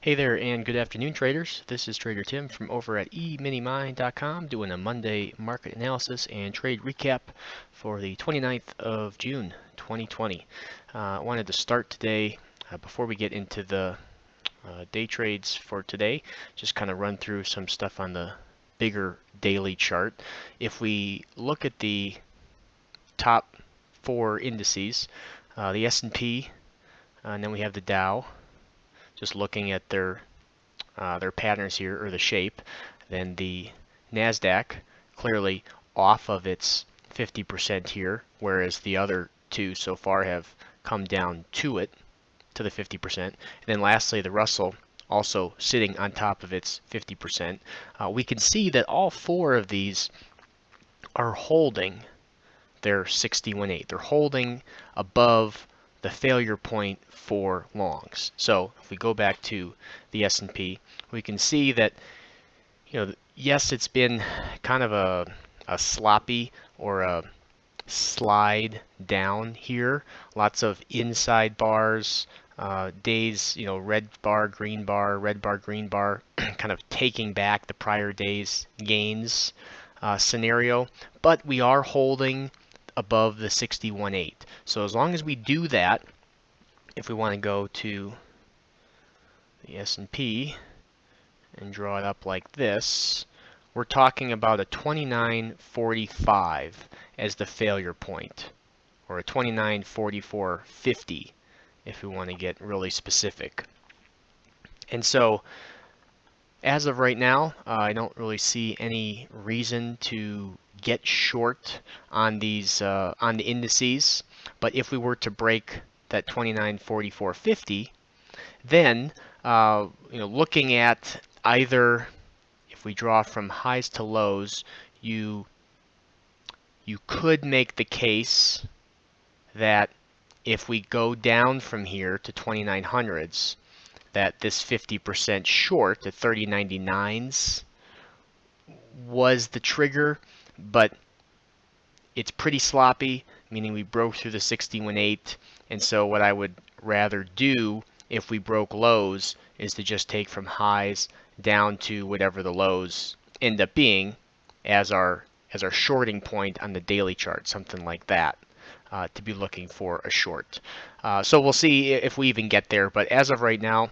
Hey there, and good afternoon, traders. This is Trader Tim from over at eminimine.com doing a Monday market analysis and trade recap for the 29th of June, 2020. I wanted to start today, before we get into the day trades for today, just kind of run through some stuff on the bigger daily chart. If we look at the top four indices, the S&P, and then we have the Dow, just looking at their patterns here, or the shape. Then the NASDAQ clearly off of its 50% here, whereas the other two so far have come down to it, to the 50%. And then lastly, the Russell also sitting on top of its 50%. We can see that all four of these are holding their 61.8. They're holding above the failure point for longs. So if we go back to the S&P, we can see that, yes, it's been kind of a sloppy or a slide down here. Lots of inside bars, days, red bar, green bar, red bar, green bar, kind of taking back the prior day's gains scenario. But we are holding above the 61.8. So as long as we do that, if we want to go to the S&P and draw it up like this, we're talking about a 29.45 as the failure point, or a 29.4450 if we want to get really specific. And so as of right now, I don't really see any reason to get short on these on the indices. But if we were to break that 29.4450, then looking at either, if we draw from highs to lows, you could make the case that if we go down from here to 2900s, that this 50% short at 30.99s was the trigger, but it's pretty sloppy, meaning we broke through the 61.8. And so what I would rather do if we broke lows is to just take from highs down to whatever the lows end up being as our shorting point on the daily chart, something like that, to be looking for a short. So we'll see if we even get there, but as of right now,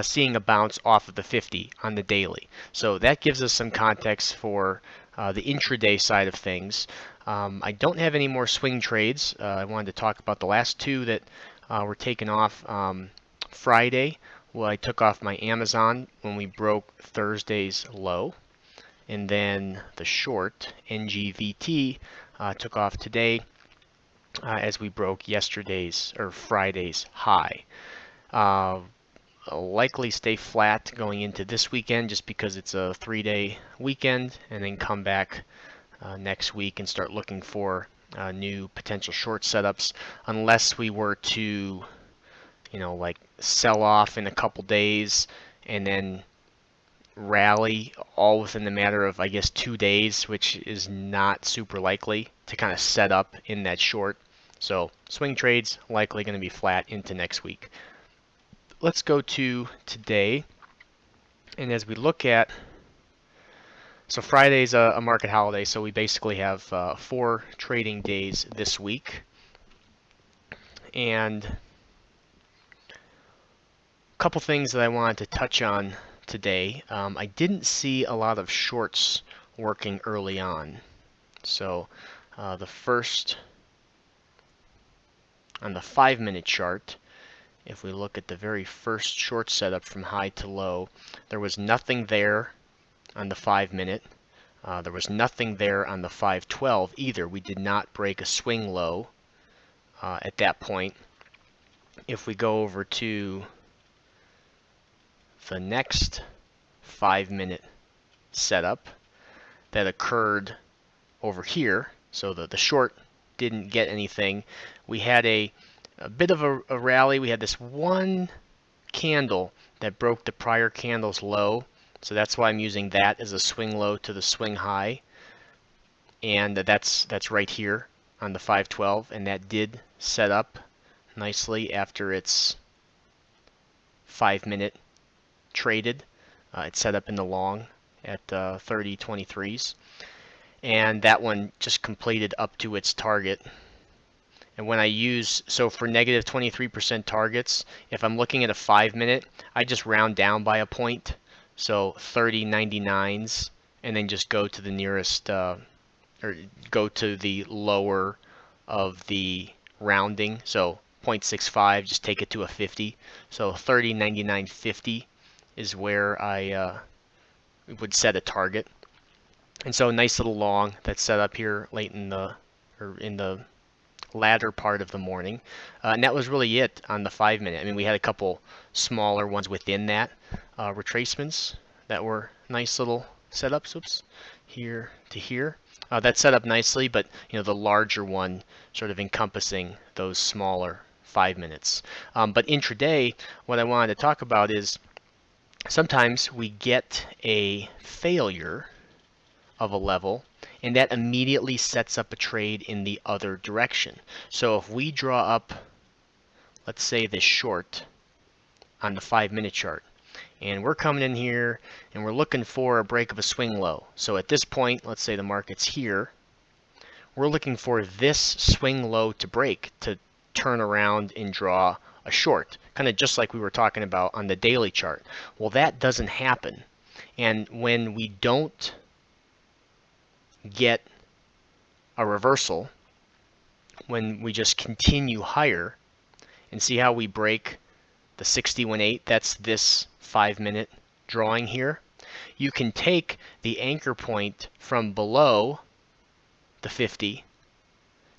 seeing a bounce off of the 50 on the daily. So that gives us some context for the intraday side of things. I don't have any more swing trades. I wanted to talk about the last two that were taken off Friday. Well, I took off my Amazon when we broke Thursday's low. And then the short, NGVT, took off today as we broke yesterday's or Friday's high. Likely stay flat going into this weekend just because it's a 3-day weekend, and then come back next week and start looking for new potential short setups, unless we were to like sell off in a couple days and then rally all within the matter of, I guess, 2 days, which is not super likely to kind of set up in that short. So swing trades likely going to be flat into next week. Let's go to today, and as we look at, so Friday's a market holiday, so we basically have 4 trading days this week. And a couple things that I wanted to touch on today. I didn't see a lot of shorts working early on. So the first, on the 5-minute chart, if we look at the very first short setup from high to low, there was nothing there on the 5-minute. There was nothing there on the 5/12 either. We did not break a swing low at that point. If we go over to the next 5-minute setup that occurred over here, so the short didn't get anything. We had a bit of a rally. We had this one candle that broke the prior candle's low, so that's why I'm using that as a swing low to the swing high, and that's right here on the 5/12, and that did set up nicely after its 5-minute traded. It's set up in the long at 30.23s, and that one just completed up to its target. And when I use, so for negative 23% targets, if I'm looking at a 5-minute, I just round down by a point, so 30.99s, and then just go to the nearest, or go to the lower of the rounding, so 0.65, just take it to a 50. So 30.99.50 is where I would set a target. And so a nice little long that's set up here late in the, or in the latter part of the morning. And that was really it on the 5-minute. I mean, we had a couple smaller ones within that, retracements that were nice little setups. Oops, here to here. That's set up nicely, but the larger one sort of encompassing those smaller 5 minutes. But intraday, what I wanted to talk about is sometimes we get a failure of a level, and that immediately sets up a trade in the other direction. So if we draw up, let's say, this short on the 5-minute chart, and we're coming in here and we're looking for a break of a swing low. So at this point, let's say the market's here, we're looking for this swing low to break to turn around and draw a short, kind of just like we were talking about on the daily chart. Well, that doesn't happen. And when we don't get a reversal, when we just continue higher, and see how we break the 61.8, that's this 5-minute drawing here. You can take the anchor point from below the 50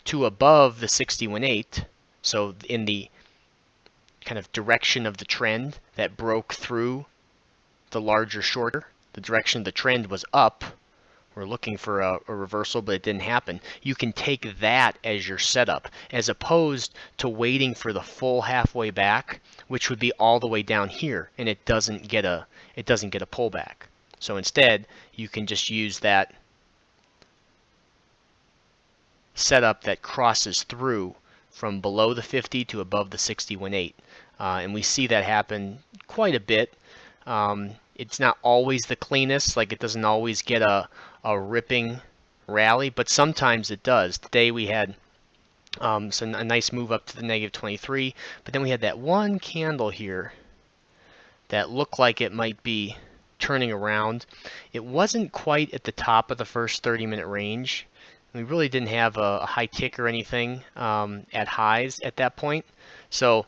to above the 61.8, so in the kind of direction of the trend that broke through the larger shorter. The direction of the trend was up. We're looking for a reversal, but it didn't happen. You can take that as your setup, as opposed to waiting for the full halfway back, which would be all the way down here, and it doesn't get a pullback. So instead, you can just use that setup that crosses through from below the 50 to above the 61.8, and we see that happen quite a bit. It's not always the cleanest, like it doesn't always get a ripping rally, but sometimes it does. Today we had a nice move up to the negative 23, but then we had that one candle here that looked like it might be turning around. It wasn't quite at the top of the first 30-minute range. We really didn't have a high tick or anything at highs at that point, so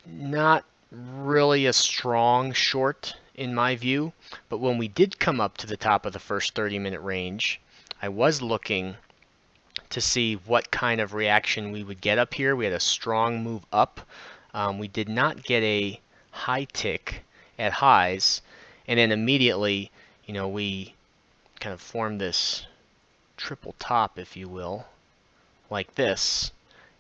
not really a strong short in my view. But when we did come up to the top of the first 30-minute range, I was looking to see what kind of reaction we would get up here. We had a strong move up. We did not get a high tick at highs, and then immediately, we kind of formed this triple top, if you will, like this,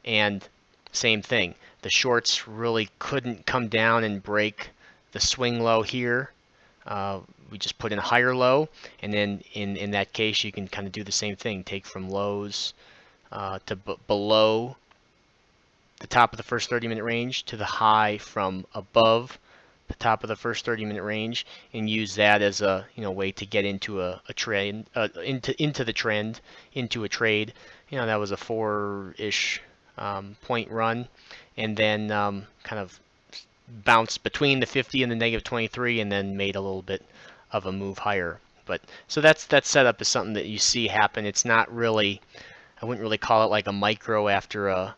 and same thing. The shorts really couldn't come down and break the swing low here. We just put in a higher low, and then in that case you can kind of do the same thing. Take from lows to below the top of the first 30-minute range to the high from above the top of the first 30-minute range, and use that as a way to get into a trend, into the trend, into a trade. That was a 4-ish point run, and then kind of bounced between the 50 and the negative 23, and then made a little bit of a move higher. But so that setup is something that you see happen. It's not really, I wouldn't really call it like a micro after a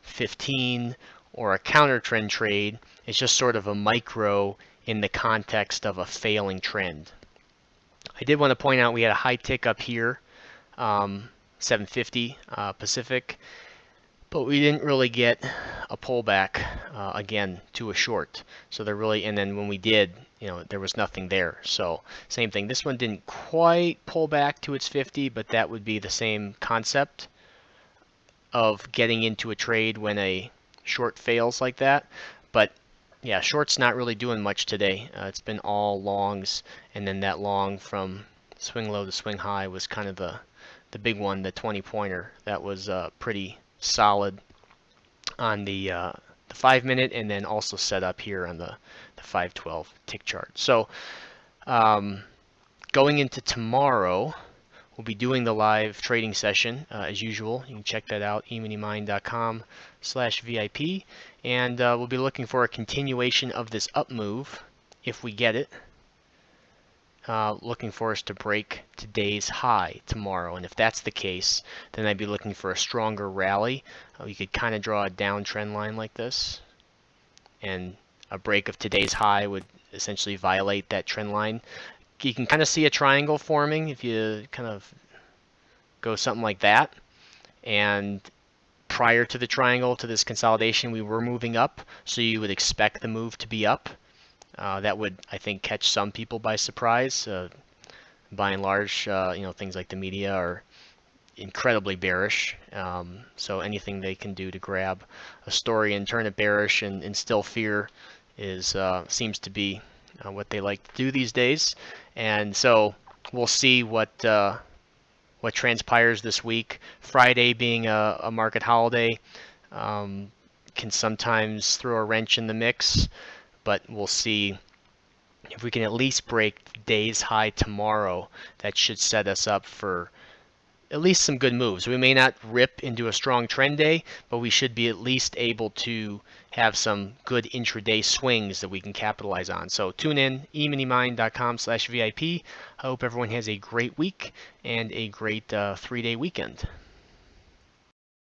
15 or a counter trend trade. It's just sort of a micro in the context of a failing trend. I did want to point out we had a high tick up here, 750 Pacific, but we didn't really get a pullback again to a short. So there really, and then when we did, there was nothing there. So same thing. This one didn't quite pull back to its 50, but that would be the same concept of getting into a trade when a short fails like that. But yeah, short's not really doing much today. It's been all longs, and then that long from swing low to swing high was kind of the big one, the 20-pointer. That was pretty solid on the 5-minute, and then also set up here on the the 512 tick chart. So going into tomorrow, we'll be doing the live trading session as usual. You can check that out, eminimine.com/VIP, and we'll be looking for a continuation of this up move if we get it. Looking for us to break today's high tomorrow, and if that's the case, then I'd be looking for a stronger rally. You could kind of draw a downtrend line like this, and a break of today's high would essentially violate that trend line. You can kind of see a triangle forming if you kind of go something like that. And prior to the triangle, to this consolidation, we were moving up, so you would expect the move to be up. That would, I think, catch some people by surprise. By and large, things like the media are incredibly bearish. So anything they can do to grab a story and turn it bearish and instill fear seems to be what they like to do these days. And so we'll see what transpires this week. Friday being a market holiday can sometimes throw a wrench in the mix, but we'll see if we can at least break today's high tomorrow. That should set us up for at least some good moves. We may not rip into a strong trend day, but we should be at least able to have some good intraday swings that we can capitalize on. So tune in, eminimine.com/VIP. I hope everyone has a great week and a great 3-day weekend.